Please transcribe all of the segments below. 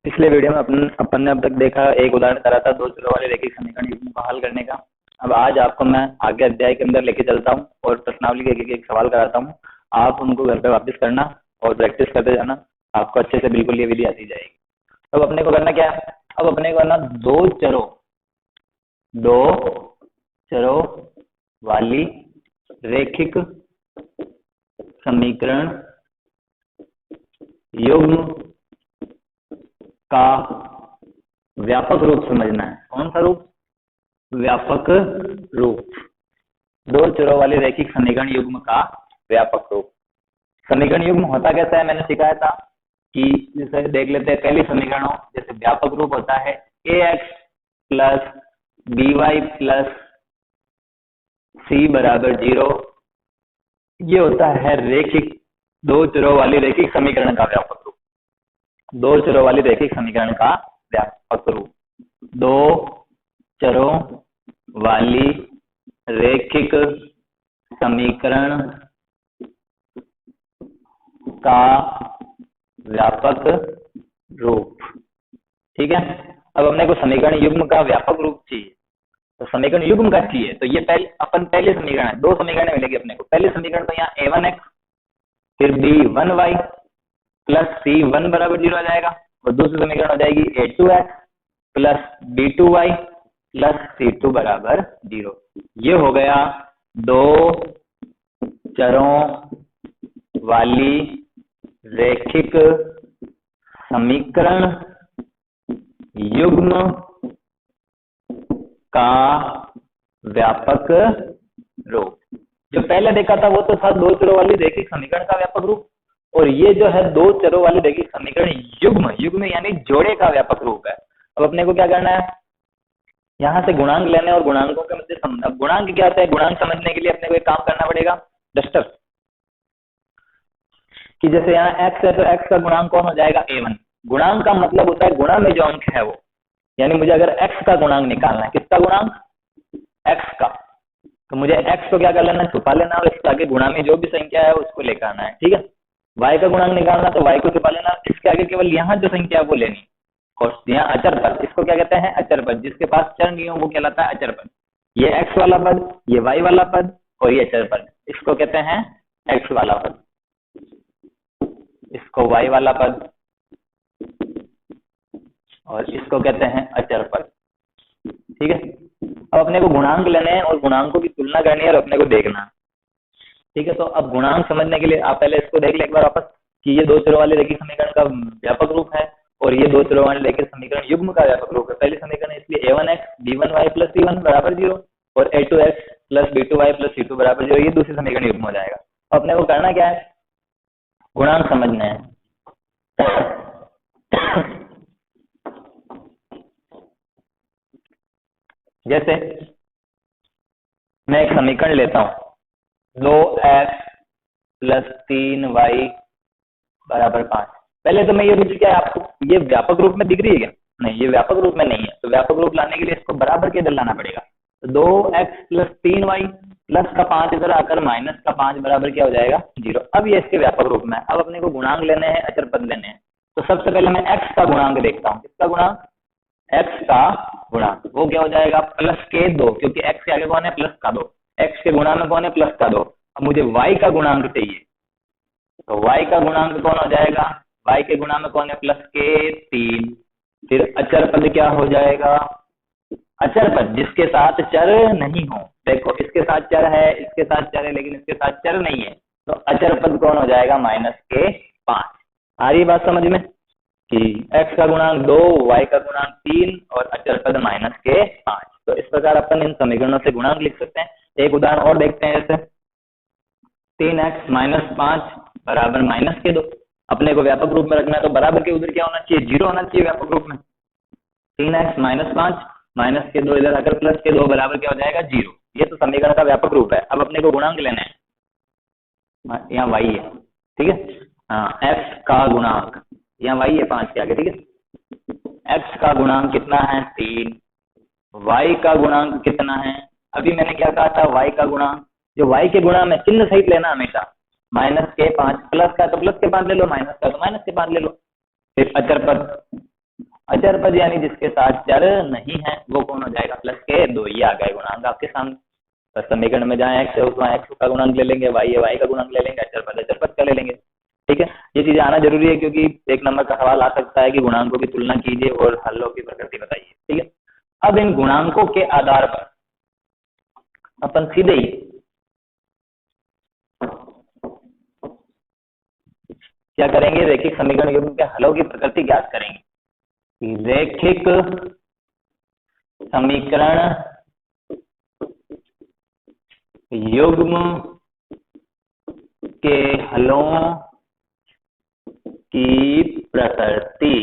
पिछले वीडियो में अपन ने अब तक देखा एक उदाहरण करा था दो चरों वाले रैखिक समीकरण युग्म को हल करने का। अब आज आपको मैं आगे अध्याय के अंदर लेके चलता हूँ और प्रश्नावली के एक सवाल कराता हूँ। आप उनको घर पे वापस करना और प्रैक्टिस करते जाना, आपको अच्छे से बिल्कुल ये विधि आती जाएगी। अब अपने को करना क्या है, अब अपने को करना दो चरों वाली रैखिक समीकरण युग्म का व्यापक रूप समझना है। कौन सा रूप? व्यापक रूप। दो चरों वाले रैखिक समीकरण युग्म का व्यापक रूप। समीकरण युग्म होता कैसा है मैंने सिखाया था कि जैसे देख लेते हैं पहली समीकरणों, जैसे व्यापक रूप होता है ax plus by plus c बराबर 0। ये होता है रैखिक दो चरों वाली रैखिक समीकरण का व्यापक रूप। दो चरों वाली रैखिक समीकरण का व्यापक रूप। दो चरों वाली रैखिक समीकरण का व्यापक रूप। ठीक है। अब अपने को समीकरण युग्म का व्यापक रूप चाहिए, तो समीकरण युग्म का चाहिए तो ये पहले समीकरण है, दो समीकरण मिलेगी अपने को। पहले समीकरण तो यहाँ a1x फिर b1y प्लस c1 बराबर 0 आ जाएगा, और दूसरी समीकरण हो जाएगी a2x plus b2y plus c2 बराबर 0। ये हो गया दो चरों वाली रैखिक समीकरण युग्म का व्यापक रूप। जो पहले देखा था वो तो था दो चरों वाली रैखिक समीकरण का व्यापक रूप, और ये जो है दो चरों वाली रैखिक समीकरण युग्म यानी जोड़े का व्यापक रूप है। अब अपने को क्या करना है, यहाँ से गुणांक लेने और गुणांकों के मध्य संबंध। अब गुणांक क्या होता है, गुणांक समझने के लिए अपने को एक काम करना पड़ेगा डस्टर, कि जैसे यहाँ x है तो x का गुणांक कौन हो जाएगा a1। गुणांक का मतलब होता है गुणा में जो अंक है वो, यानी मुझे अगर x का गुणांक निकालना है, किसका गुणांक? x का, तो मुझे x को क्या कर लेना, छुपा लेना, और इसके आगे गुणा में जो भी संख्या है उसको लेकर आना है। ठीक है। y का गुणांक निकालना तो y को छुपा लेना, इसके आगे केवल यहाँ जो संख्या है वो लेनी, और यहाँ अचर पद, इसको क्या कहते हैं? अचर पद। जिसके पास चर नहीं हो वो कहलाता है अचर पद। ये x वाला पद, ये y वाला पद और ये अचर पद, इसको कहते हैं x वाला पद, इसको y वाला पद, और इसको कहते हैं अचर पद। ठीक है। अब अपने को गुणांक लेने हैं और गुणांकों की तुलना करनी है और अपने को देखना। ठीक है। तो अब गुणांक समझने के लिए आप पहले इसको देख ले एक बार वापस, कि ये दो चरों वाले रैखिक समीकरण का व्यापक रूप है और ये दो चरों वाले रैखिक समीकरण युग्म का व्यापक रूप है। पहली समीकरण है इसलिए a1x b1y प्लस c1 बराबर 0 और a2x plus b2y plus c2 बराबर 0, ये दूसरी समीकरण युग्म हो जाएगा। तो अपने को करना क्या है, गुणांक समझना है। जैसे मैं एक समीकरण लेता हूं 2x प्लस 3y बराबर 5। पहले तो मैं ये रुचि क्या है आपको, ये व्यापक रूप में दिख रही है क्या? नहीं, ये व्यापक रूप में नहीं है। तो व्यापक रूप लाने के लिए इसको बराबर के इधर लाना पड़ेगा। तो 2x प्लस 3y प्लस का 5 इधर आकर माइनस का 5 बराबर क्या हो जाएगा 0। अब ये इसके व्यापक रूप में है। अब अपने को गुणांक लेने हैं, अचर पद लेने हैं। तो सबसे पहले मैं x का गुणांक देखता हूँ। किसका गुणांक? x का गुणांक। वो क्या हो जाएगा प्लस के 2, क्योंकि x के आगे कौन है? प्लस का 2। x के गुणा में कौन है? प्लस का 2। अब मुझे y का गुणांक चाहिए, तो y का गुणांक कौन हो जाएगा? y के गुणा में कौन है? प्लस के 3। फिर अचर पद क्या हो जाएगा? अचर पद जिसके साथ चर नहीं हो। देखो इसके साथ चर है, इसके साथ चर है, लेकिन इसके साथ चर नहीं है, तो अचर पद कौन हो जाएगा? माइनस के 5। आ रही बात समझ में कि x का गुणांक 2, y का गुणांक 3 और अचर पद माइनस के 5। तो इस प्रकार अपन इन समीकरणों से गुणांक लिख सकते हैं। एक उदाहरण और देखते हैं, जैसे 3x माइनस 5 बराबर माइनस के 2। अपने को व्यापक रूप में रखना है तो बराबर के उधर क्या होना चाहिए? 0 होना चाहिए व्यापक रूप में। 3x माइनस 5 माइनस के 2 इधर आकर प्लस के 2 बराबर क्या हो जाएगा 0। ये तो समीकरण का व्यापक रूप है। अब अपने को गुणांक लेना है, यहाँ y है। ठीक है। हाँ, x का गुणांक, यहाँ y है 5 के आगे। ठीक है। x का गुणांक कितना है? 3। y का गुणांक कितना है? अभी मैंने क्या कहा था? y का गुणांक, जो y के गुणा में चिन्ह सहित लेना हमेशा। माइनस के 5, प्लस का तो प्लस के 5 ले लो, माइनस का तो माइनस के 5 ले लो। फिर अचर पद अचर पद यानी जिसके साथ चर नहीं है वो कौन हो जाएगा, प्लस के 2, ये आ गए गुणांक आपके सामने। तो समीकरण में जहाँ एक्स है वहाँ एक्स का गुणांक ले लेंगे, वाई है वाई का गुणांक ले लेंगे, अचर पद का ले लेंगे। ठीक है, ये चीजें आना जरूरी है क्योंकि एक नंबर का सवाल आ सकता है कि गुणांकों की तुलना कीजिए और हलों की प्रकृति बताइए। ठीक है, अब इन गुणांकों के आधार पर अपन सीधे ही क्या करेंगे, रैखिक समीकरण युग्म के हलों की प्रकृति ज्ञात करेंगे। रैखिक समीकरण युग्म के हलों की प्रकृति,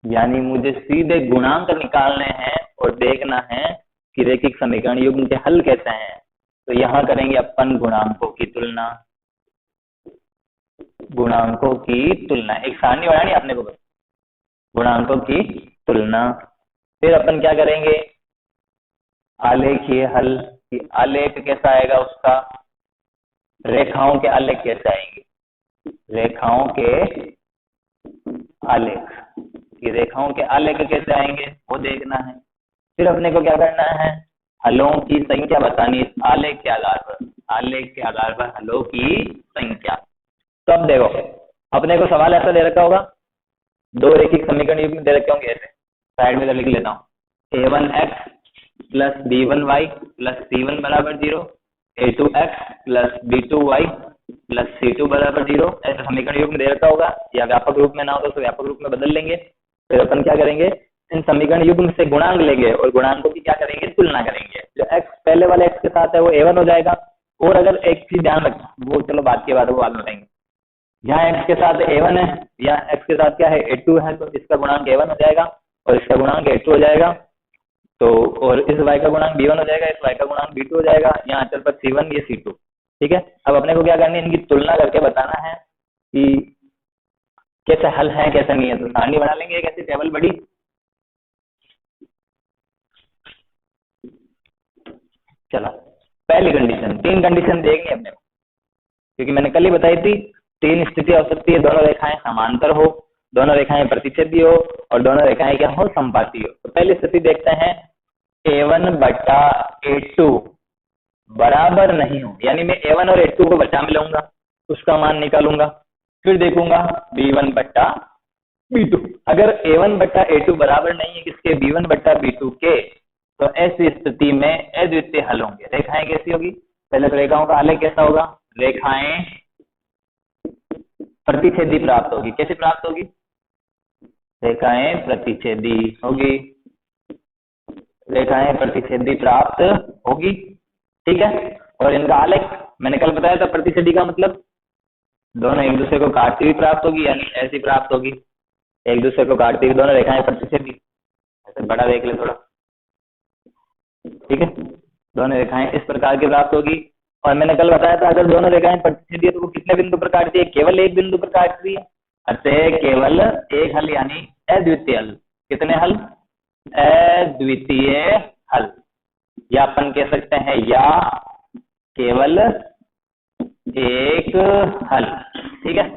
यानी मुझे सीधे गुणांक निकालने हैं और देखना है कि रैखिक समीकरण युग्म के हल कैसे हैं। तो यहां करेंगे अपन गुणांकों की तुलना, गुणांकों की तुलना, एक सारणी बनानी आपने को, बस गुणांकों की तुलना। फिर अपन क्या करेंगे, आलेखीय हल की आलेख कैसा आएगा उसका, रेखाओं के आलेख कैसे आएंगे, रेखाओं के आलेख की रेखाओं के आलेख कैसे आएंगे वो देखना है। फिर अपने को क्या करना है, हलों की संख्या बतानी है आलेख के आधार पर, आलेख के आधार पर हलों की संख्या। तो अब देखो अपने को सवाल ऐसा दे रखा होगा, दो रैखिक समीकरण युग्म दे रखे होंगे ऐसे, साइड में तो लिख लेता हूँ, a1x plus b1y plus c1 बराबर 0, a2x plus b2y plus c2 बराबर 0, ऐसा समीकरण युग्म दे रखा होगा, या व्यापक रूप में ना हो तो व्यापक रूप में बदल लेंगे। फिर अपन क्या करेंगे, इन समीकरण युग्म से गुणांक लेंगे और गुणांकों की क्या करेंगे, तुलना करेंगे। जो x पहले वाले x के साथ है वो a1 हो जाएगा, और अगर एक चीज ध्यान रख, वो चलो बात के बाद वो बाद में बताएंगे, यहाँ x के साथ a1 है या x के साथ क्या है a2 है, तो इसका गुणांक a1 हो जाएगा और इसका गुणांक a2 हो जाएगा। तो और इस y का गुणांक b1 हो जाएगा, इस y का गुणांक b2 हो जाएगा, यहाँ अचर पद c1 ये c2। ठीक है, अब अपने को क्या करनी है, इनकी तुलना करके बताना है कि कैसे हल है कैसे नहीं है। तो सारणी बना लेंगे एक ऐसी टेबल बड़ी, चलो पहली कंडीशन, 3 कंडीशन देखनी है अपने को, क्योंकि मैंने कल ही बताई थी 3 स्थिति हो सकती है, दोनों रेखाएं समांतर हो, दोनों रेखाएं प्रतिच्छेदी हो और दोनों रेखाएं क्या हो, समपाती हो। तो पहली स्थिति देखते हैं, a1 बटा a2 बराबर नहीं हो, यानी मैं a1 और a2 को बचा में लूंगा, उसका मान निकालूंगा, फिर देखूंगा b1 बटा b2। अगर a1 बटा a2 बराबर नहीं है किसके, b1 बटा b2 के, तो ऐसी स्थिति में अद्वितीय हल होंगे। रेखाएं कैसी होगी, पहले तो रेखाओं का आलेख कैसा होगा, रेखाएं प्रतिच्छेदी प्राप्त होगी। कैसे प्राप्त होगी, रेखाएं प्रतिच्छेदी होगी, रेखाएं प्रतिच्छेदी प्राप्त होगी। ठीक है, और इनका आलेख मैंने कल बताया था, प्रतिच्छेदी का मतलब दोनों एक दूसरे को काटती हुई प्राप्त होगी, यानी ऐसी प्राप्त होगी, एक दूसरे को काटती हुई दोनों रेखाएं प्रतिच्छेदी। ऐसे बड़ा देख ले थोड़ा, ठीक है, दोनों रेखाएं इस प्रकार की प्राप्त होगी। और मैंने कल बताया था अगर दोनों रेखाएं प्रतिच्छेदी है तो वो कितने बिंदु पर काटती है, केवल एक बिंदु पर काटती है, अतः केवल एक हल यानी अद्वितीय हल। कितने हल, अद्वितीय हल, या अपन कह सकते हैं या केवल एक हल। ठीक है,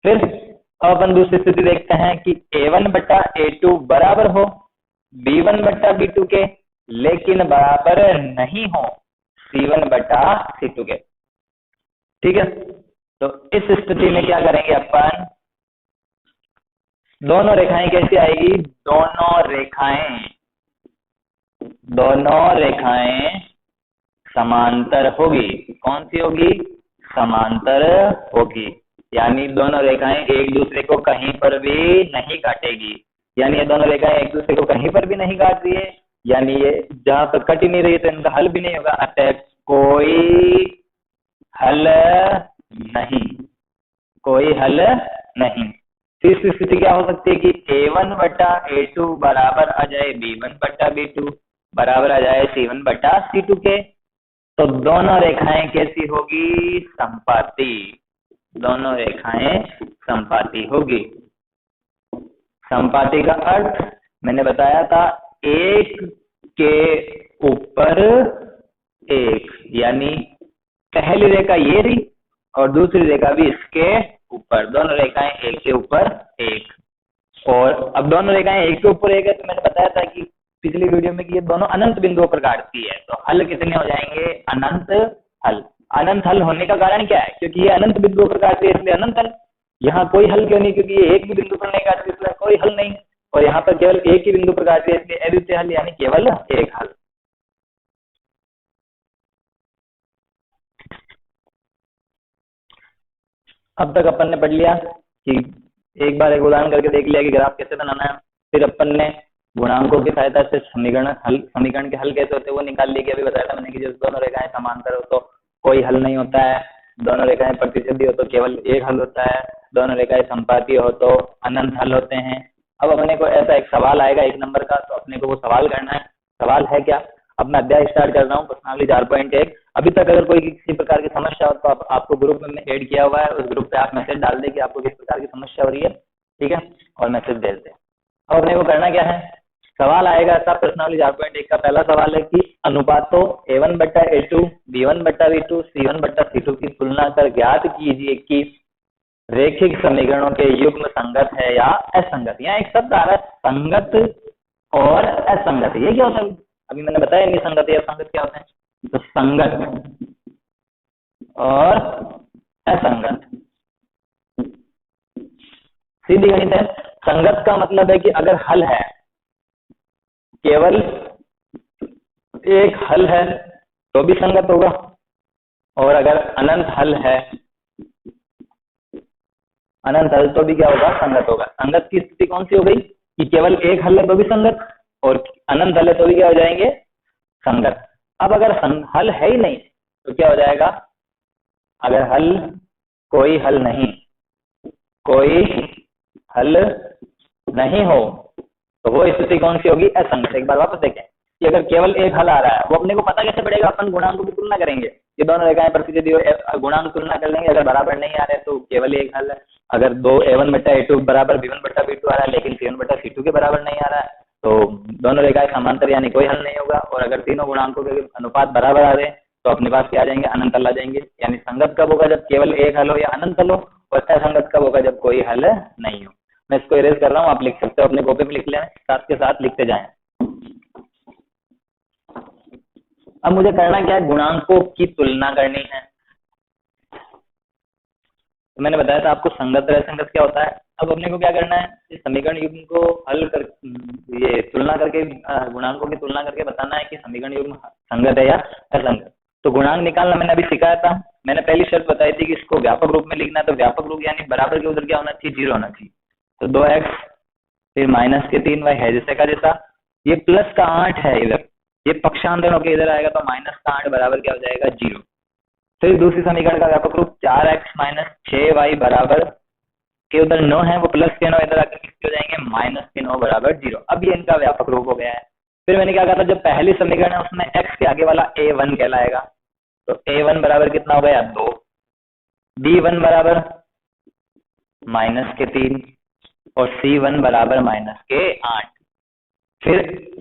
फिर अब अपन दूसरी स्थिति देखते हैं कि a1 बटा a2 बराबर हो b1 बटा b2 के, लेकिन बराबर नहीं हो c1 बटा c2 के। ठीक है, तो इस स्थिति में क्या करेंगे अपन, दोनों रेखाएं कैसी आएगी, दोनों रेखाएं समांतर होगी। कौन सी होगी, समांतर होगी, यानी दोनों रेखाएं एक दूसरे को कहीं पर भी नहीं काटेगी, यानी ये दोनों रेखाएं एक दूसरे को कहीं पर भी नहीं काट रही है, यानी ये जहां पर कट ही नहीं रही है तो इनका हल भी नहीं होगा, अतः कोई हल नहीं, कोई हल नहीं। तीसरी स्थिति क्या हो सकती है कि a1 बटा a2 बराबर आ जाए b1 बटा b2 बराबर आ जाए c1 बटा c2 के, तो दोनों रेखाएं कैसी होगी, समपाती, दोनों रेखाएं समपाती होगी। समपाती का अर्थ मैंने बताया था, एक के ऊपर एक, यानी पहली रेखा ये रही और दूसरी रेखा भी इसके ऊपर, दोनों रेखाएं एक के ऊपर एक, और अब दोनों रेखाएं एक के ऊपर एक है, तो मैंने बताया था कि पिछली वीडियो में कि ये दोनों अनंत बिंदुओं पर काटती है, तो हल कितने हो जाएंगे? अनंत हल। अनंत हल होने का कारण क्या है? क्योंकि ये अनंत बिंदुओं पर काटती है इसलिए अनंत हल। यहाँ कोई हल क्यों नहीं? क्योंकि ये एक भी बिंदु पर नहीं काटती इसलिए कोई हल नहीं, और यहाँ पर केवल एक ही बिंदु पर काटती है इसलिए अद्वितीय हल, यानी केवल एक हल। अब तक अपन ने पढ़ लिया कि एक बार एक उदाहरण करके देख लिया कि ग्राफ कैसे बनाना है। फिर अपन ने गुणांकों की सहायता से समीकरण के हल कैसे होते हैं वो निकाल लिए। अभी बताया था मैंने कि जब दोनों रेखाएं समांतर हो तो कोई हल नहीं होता है, दोनों रेखाएं प्रतिच्छेदी हो तो केवल एक हल होता है, दोनों रेखाएं संपाती हो तो अनंत हल होते हैं। अब अपने को ऐसा एक सवाल आएगा 1 नंबर का, तो अपने को वो सवाल करना है। सवाल है क्या? अब मैं अध्याय स्टार्ट कर रहा हूँ, प्रश्नावली 4.1। अभी तक अगर कोई किसी प्रकार की समस्या हो तो आपको ग्रुप में ऐड किया हुआ है, उस ग्रुप पे आप मैसेज डाल दें कि आपको किस प्रकार की समस्या हो रही है, ठीक है, और मैसेज भेज दें। अब अपने को करना क्या है? सवाल आएगा ऐसा, प्रश्नावली 4.1 का पहला सवाल है कि अनुपातों A1/A2, B1/B2, C1/C2 की तुलना कर ज्ञात कीजिए कि रेखिक समीकरणों के युग्म संगत है या असंगत। यहाँ एक शब्द आ रहा है संगत और असंगत। ये क्या होता है? अभी मैंने बताया नहीं संगत या असंगत क्या होता है। तो संगत और असंगत सीधी गणित है। संगत का मतलब है कि अगर हल है, केवल एक हल है तो भी संगत होगा, और अगर अनंत हल है, अनंत हल तो भी क्या होगा? संगत होगा। संगत की स्थिति कौन सी हो गई? कि केवल एक हल है तो भी संगत, और अनंत हल है तो भी क्या हो जाएंगे? संगत। अब अगर हल है ही नहीं तो क्या हो जाएगा? अगर कोई हल नहीं हो तो वो स्थिति कौन सी होगी? असंगत। एक बार वापस देखें कि अगर केवल एक हल आ रहा है, वो अपने को पता कैसे पड़ेगा? अपन गुणांकों की तुलना करेंगे, ये दोनों रेखाएं प्रतिच्छेदी गुणांक तुलना कर लेंगे। अगर बराबर नहीं आ रहे तो केवल एक हल है। अगर A1/A2 बराबर B1/B2 आ रहा है लेकिन C1/C2 के बराबर नहीं आ रहा है तो दोनों रेखाएं समांतर, यानी कोई हल नहीं होगा। और अगर तीनों गुणांकों के अनुपात बराबर आ रहे तो अपने पास क्या आ जाएंगे? अनंत हल आ जाएंगे। यानी संगत कब होगा? जब केवल एक हल हो या अनंत हल हो। और असंगत कब होगा? जब कोई हल नहीं हो। मैं इसको इरेज कर रहा हूँ, आप लिख सकते हो, अपने कॉपी में लिख लें, साथ के साथ लिखते जाएं। अब मुझे करना क्या है? गुणांकों की तुलना करनी है। तो मैंने बताया था आपको संगत और असंगत क्या होता है। अब अपने को क्या करना है? इस समीकरण युग्म को हल कर, ये तुलना करके, गुणांकों की तुलना करके बताना है कि समीकरण युग्म संगत है या असंगत। तो गुणांक निकालना मैंने अभी सिखाया था। मैंने पहली शर्त बताई थी कि इसको व्यापक रूप में लिखना है, तो व्यापक रूप यानी बराबर के उधर क्या होना चाहिए? 0 होना चाहिए। तो 2x फिर -3y है जैसे का जैसा। ये प्लस का 8 है इधर, ये पक्षांतर होकर इधर आएगा तो -8 बराबर क्या हो जाएगा? 0। फिर दूसरी समीकरण का व्यापक रूप 4x - 6y बराबर के उधर 9 है, वो प्लस के 9 इधर आकर किसके हो जाएंगे? -9 बराबर 0। अब ये इनका व्यापक रूप हो गया है। फिर मैंने क्या कहा था? जब पहली समीकरण है उसमें x के आगे वाला a1 कहलाएगा, तो a1 बराबर कितना हो गया? 2। b1 बराबर -3 और c1 बराबर -8। फिर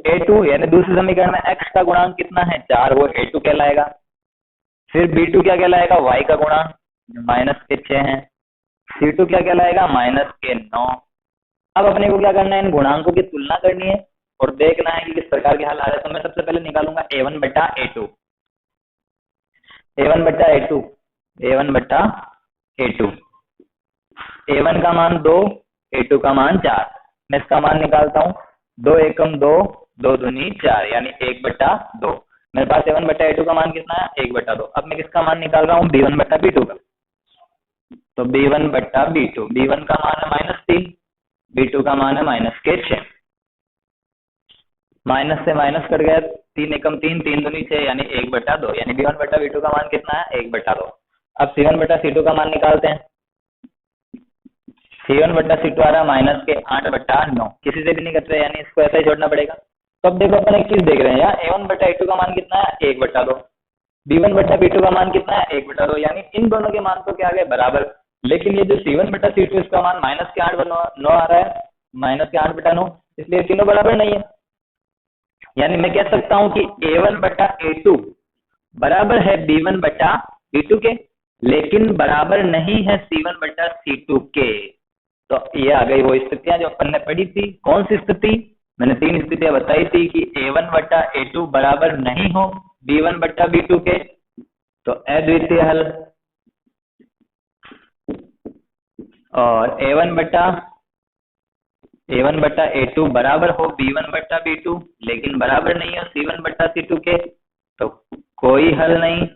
a2 यानी दूसरी समीकरण में x का गुणांक कितना है? 4, वो a2 कहलाएगा। फिर b2 क्या कहलाएगा? y का गुणांक -6 है। c2 क्या कहलाएगा? -9। अब अपने को क्या करना है? इन गुणांकों की तुलना करनी है और देखना है कि किस प्रकार के हल आ रहे हैं। तो मैं सबसे पहले निकालूंगा A1/A2, A1/A2, A1/A2। A1 का मान 2, A2 का मान 4। मैं इसका मान निकालता हूँ। 2 एकम 2, 2 दूनी 4, यानी 1/2। मेरे पास A1/A2 का मान कितना है? 1/2। अब मैं किसका मान निकाल रहा हूँ? B1/B2 का। तो B1/B2, B1 का मान है -3, B2 का मान है -6। माइनस से माइनस कट गया, 3 एकम 3, 3 दूनी 6, यानी 1/2, यानी B1/B2 का मान कितना है? 1/2। अब C1/C2 का मान निकालते हैं। C1/C2 आ रहा है -8/9, किसी से भी नहीं कट रहा, यानी इसको ऐसा ही छोड़ना पड़ेगा। तो अब देखो अपन एक चीज देख रहे हैं, यहाँ A1/A2 का मान कितना है? 1/2। B1/B2 का मान कितना है? 1/2, यानी इन दोनों के मान तो क्या आ गए? बराबर। लेकिन ये जो C1/C2 इसका मान -8/9 आ रहा है, -8/9, इसलिए तीनों बराबर नहीं है। यानी मैं कह सकता हूं कि A1/A2 बराबर है B1/B2 के, लेकिन बराबर नहीं है C1/C2 के। तो ये आ गई वो स्थितियां जो अपन ने पढ़ी थी। कौन सी स्थिति? मैंने 3 स्थितियां बताई थी कि A1 बटा A2 बराबर नहीं हो B1 बटा B2 के, तो अद्वितीय हल, और A1 बटा A2 बराबर हो B1 बटा B2 लेकिन बराबर नहीं हो C1 बटा C2 के, तो कोई हल नहीं।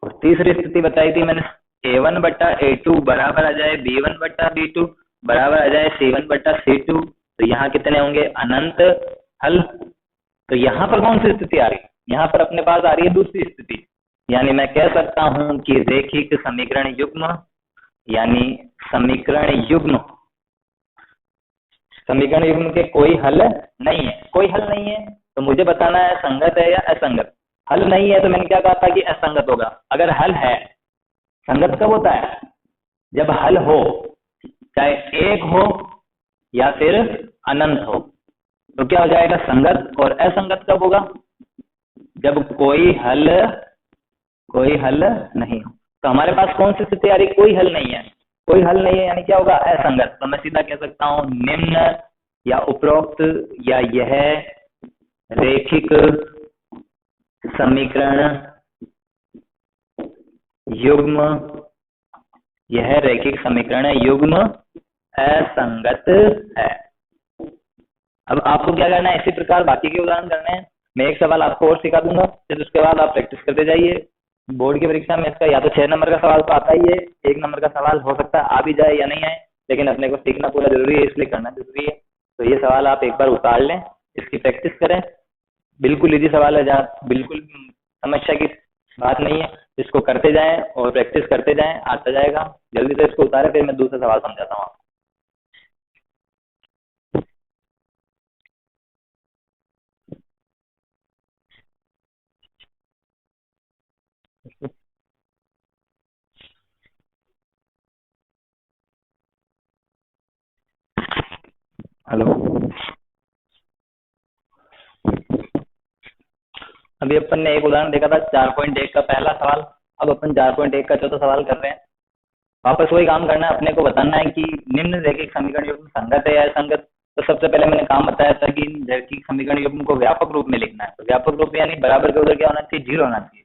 और तीसरी स्थिति बताई थी मैंने, A1 बटा A2 बराबर आ जाए B1 बटा B2 बराबर आ जाए C1 बटा C2, तो यहाँ कितने होंगे? अनंत हल। तो यहाँ पर कौन सी स्थिति आ रही है? यहाँ पर अपने पास आ रही है दूसरी स्थिति, यानी मैं कह सकता हूं कि रेखिक समीकरण युग्म, यानी समीकरण युग्म के कोई हल नहीं है। कोई हल नहीं है तो मुझे बताना है संगत है या असंगत। हल नहीं है तो मैंने क्या कहा था कि असंगत होगा। अगर हल है, संगत कब होता है? जब हल हो, चाहे एक हो या फिर अनंत हो, तो क्या हो जाएगा? संगत। और असंगत कब होगा? जब कोई हल नहीं हो। तो हमारे पास कौन सी स्थिति आ रही? कोई हल नहीं है। कोई हल नहीं है यानी क्या होगा? असंगत। तो मैं सीधा कह सकता हूं निम्न या उपरोक्त या यह रेखिक समीकरण युग्म, यह रेखिक समीकरण युग्म असंगत है। अब आपको क्या करना है? इसी प्रकार बाकी के उदाहरण करने हैं। मैं एक सवाल आपको और सिखा दूंगा, फिर उसके बाद आप प्रैक्टिस करते जाइए। बोर्ड की परीक्षा में इसका या तो 6 नंबर का सवाल तो आता ही है, 1 नंबर का सवाल हो सकता है आ भी जाए या नहीं आए, लेकिन अपने को सीखना पूरा जरूरी है, इसलिए करना जरूरी है। तो ये सवाल आप एक बार उतार लें, इसकी प्रैक्टिस करें। बिल्कुल इजी सवाल है, जहाँ बिल्कुल समस्या की बात नहीं है। इसको करते जाएं और प्रैक्टिस करते जाएं, आता जाएगा। जल्दी से इसको उतारे, फिर मैं दूसरा सवाल समझाता हूँ। हेलो, अभी अपन ने एक उदाहरण देखा था 4.1 का पहला सवाल। अब अपन 4.1 का चौथा सवाल कर रहे हैं। वापस वही काम करना है, अपने को बताना है कि निम्न रैखिक समीकरण युग्म संगत है या असंगत। तो सबसे पहले मैंने काम बताया था कि रैखिक समीकरण युग्म को व्यापक रूप में लिखना है। तो व्यापक रूप यानी बराबर के उधर क्या होना चाहिए? 0 होना चाहिए।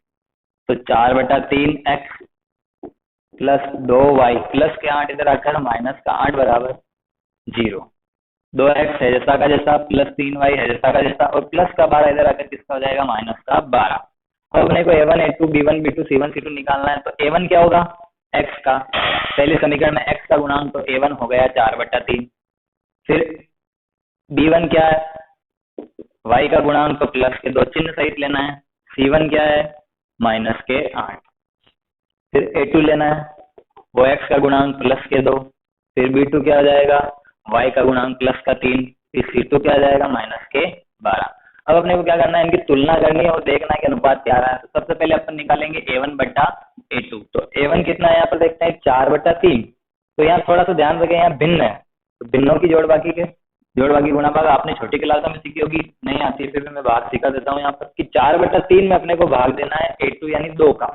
तो 4/3x प्लस 2y प्लस के 8 इधर आकर माइनस का 8 बराबर 0। 2x है जैसा का जैसा, प्लस 3y है जैसा का जैसा, और प्लस का 12 इधर आकर किसका हो जाएगा? माइनस का 12। अब अपने को A1 A2 B1 B2 C1 C2 निकालना है। तो A1 क्या होगा? x का, पहले समीकरण में x का गुणांक तो A1 हो गया 4/3। फिर B1 क्या है? y का गुणांक तो प्लस के 2 चिन्ह सहित लेना है। C1 क्या है? माइनस के 8। फिर A2 लेना है, वो x का गुणांक प्लस के 2। फिर B2 क्या हो जाएगा? y का गुणांक प्लस का 3। फिर C2 क्या आ जाएगा? माइनस के 12। अब अपने को क्या करना है? इनकी तुलना करनी है और देखना है कि अनुपात क्या रहा है। तो सबसे पहले अपन निकालेंगे A1 बटा A2। तो A1 कितना है? यहाँ पर देखते हैं 4/3। तो यहाँ थोड़ा सा ध्यान रखें, यहाँ भिन्न है, तो भिन्नों की जोड़ बाकी के जोड़ बाकी गुणा भाग आपने छोटी क्लासों में सीखी होगी, नहीं आती है फिर भी मैं भाग सिखा देता हूँ यहाँ पर कि 4/3 में अपने को भाग देना है A2 यानी 2 का।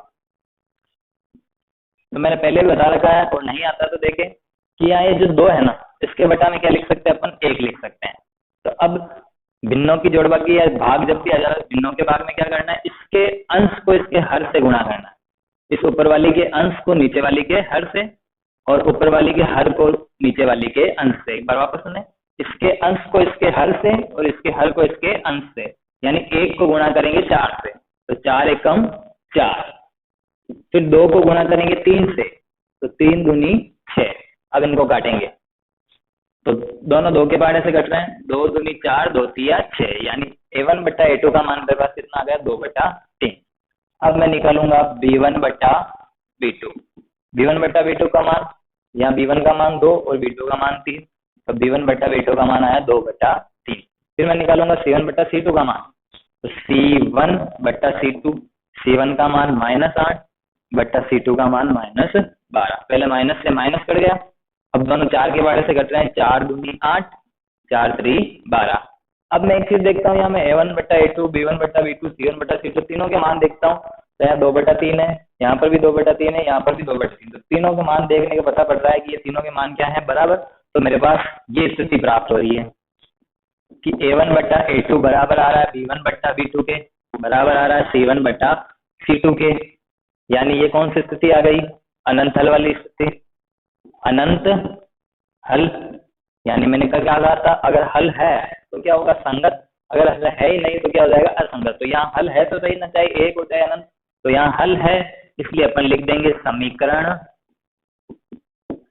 तो मैंने पहले भी बता रखा है, और नहीं आता तो देखें कि यहाँ ये जो 2 है ना, इसके बटा में क्या लिख सकते हैं अपन? 1 लिख सकते हैं। तो अब भिन्नों की जोड़ बाकी या भाग जब भी आ जाए, भिन्नों के भाग में क्या करना है? इसके अंश को इसके हर से गुणा करना है। इस ऊपर वाली के अंश को नीचे वाली के हर से, और ऊपर वाली के हर को नीचे वाली के अंश से। एक बार वापस सुने, इसके अंश को इसके हर से और इसके हर को इसके अंश से, यानी 1 को गुणा करेंगे 4 से, तो 4 एकम 4। फिर 2 को गुणा करेंगे 3 से, तो 3 दूनी 6। अब इनको काटेंगे तो दोनों 2 के पहाड़े से कट रहे हैं। 2 दूनी 4, 2 तिया 6, यानी A1 बटा A2 का मान मेरे पास कितना आ गया? 2/3। अब मैं निकालूंगा B1 बटा B2। B1 बटा B2 का मान, यहाँ B1 का मान 2 और B2 का मान 3, तो B1 बटा B2 का मान आया 2/3। फिर मैं निकालूंगा C1 बटा C2 का मान। तो C1 बटा C2, C1 का मान -8 बटा C2 का मान -12। पहले माइनस से माइनस कट गया, अब दोनों 4 के बारे से कट रहे हैं। 4 दूनी 8, 4 3 12। अब मैं एक चीज देखता हूँ, यहाँ मैं A1 बटा A2, B1 बटा B2, C1 बटा C2 तीनों के मान देखता हूँ। तो यहाँ 2/3 है, यहाँ पर भी 2/3 है, यहाँ पर भी 2/3, तो तीनों के मान देखने का पता पड़ रहा है कि ये तीनों के मान क्या है, बराबर। तो मेरे पास ये स्थिति प्राप्त हो रही है कि A1/A2 बराबर आ रहा है B1/B2 के, बराबर आ रहा है C1/C2 के। यानी ये कौन सी स्थिति आ गई, अनंत हल वाली स्थिति। अनंत हल यानी मैंने क्या कहा था, अगर हल है तो क्या होगा, संगत, अगर हल है ही नहीं तो क्या हो जाएगा, असंगत। तो यहाँ हल है तो सही ना, चाहे एक हो चाहे अनंत, तो यहाँ हल है, इसलिए अपन लिख देंगे समीकरण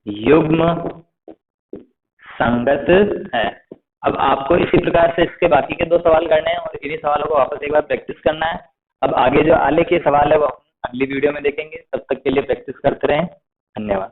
युग्म संगत है। अब आपको इसी प्रकार से इसके बाकी के 2 सवाल करने हैं और इन्हीं सवालों को वापस एक बार प्रैक्टिस करना है। अब आगे जो आले के सवाल है वो अगली वीडियो में देखेंगे, तब तक के लिए प्रैक्टिस करते रहें। धन्यवाद।